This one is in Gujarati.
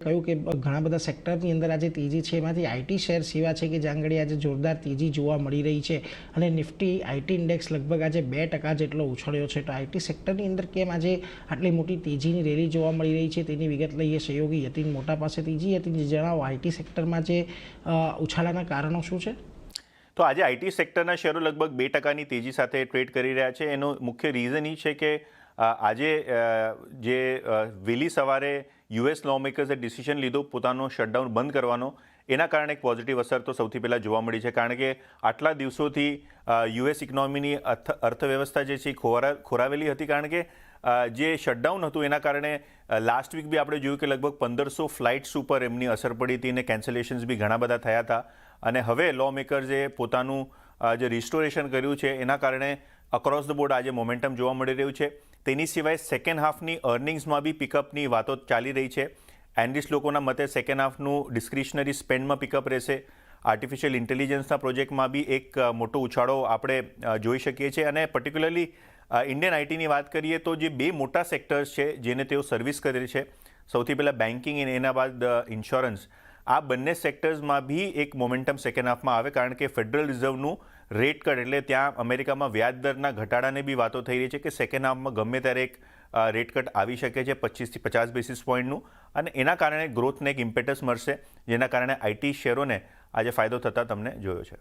કહ્યું કે ઘણા બધા સેક્ટરની અંદર આજે તેજી છે, એમાંથી આઈટી શેર્સ એવા છે કે જ્યાં આગળ આજે જોરદાર તેજી જોવા મળી રહી છે અને નિફ્ટી આઈટી ઇન્ડેક્સ લગભગ આજે 2% જેટલો ઉછળ્યો છે. તો આઈટી સેક્ટરની અંદર કેમ આજે આટલી મોટી તેજીની રેલી જોવા મળી રહી છે તેની વિગત લઈએ સહયોગી યતિન મોટા પાસેથી. યતિન, જણાવો આઈટી સેક્ટરમાં જે ઉછાળાના કારણો શું છે? તો આજે આઈટી સેક્ટરના શેરો લગભગ 2%ની તેજી સાથે ટ્રેડ કરી રહ્યા છે. એનું મુખ્ય રીઝન એ છે કે આજે જે વહેલી સવારે યુએસ લોમેકર્સે ડિસિઝન લીધો પોતાનો શટડાઉન બંધ કરવાનો, એના કારણે એક પોઝિટિવ અસર તો સૌથી પહેલાં જોવા મળી છે. કારણ કે આટલા દિવસોથી યુએસ ઇકોનોમીની અર્થવ્યવસ્થા જે છે ખોરાવેલી હતી. કારણ કે જે શટડાઉન હતું એના કારણે લાસ્ટ વીક બી આપણે જોયું કે લગભગ 1500 ફ્લાઇટ્સ ઉપર એમની અસર પડી હતી અને કેન્સલેશન્સ બી ઘણા બધા થયા હતા. અને હવે લો મેકર્સે પોતાનું જે રિસ્ટોરેશન કર્યું છે એના કારણે અક્રોસ ધ બોર્ડ આજે મોમેન્ટમ જોવા મળી રહ્યું છે. તેની સિવાય સેકન્ડ હાફની અર્નિંગ્સમાં બી પિકઅપની વાતો ચાલી રહી છે. એનાલિસ્ટ લોકોના મતે સેકન્ડ હાફનું ડિસ્ક્રિશનરી સ્પેન્ડમાં પિકઅપ રહેશે. આર્ટિફિશિયલ ઇન્ટેલિજન્સના પ્રોજેક્ટમાં બી એક મોટો ઉછાળો આપણે જોઈ શકીએ છીએ. અને પર્ટિક્યુલરલી ઇન્ડિયન આઈટીની વાત કરીએ તો જે બે મોટા સેક્ટર્સ છે જેને તેઓ સર્વિસ કરે છે, સૌથી પહેલાં બેન્કિંગ અને એના બાદ ઇન્સ્યોરન્સ, આ બંને સેક્ટર્સમાં બી એક મોમેન્ટમ સેકન્ડ હાફમાં આવે. કારણ કે ફેડરલ રિઝર્વનું રેટ કટ એટલે ત્યાં અમેરિકામાં વ્યાજદરના ઘટાડાને બી વાતો થઈ રહી છે કે સેકન્ડ હાફમાં ગમે ત્યારે એક રેટ કટ આવી શકે છે 25 થી 50 બેસિસ પોઈન્ટનું. અને એના કારણે ગ્રોથને એક ઇમ્પેટસ મળશે, જેના કારણે આઈટી શેરોને આજે ફાયદો થતા તમને જોયો છે.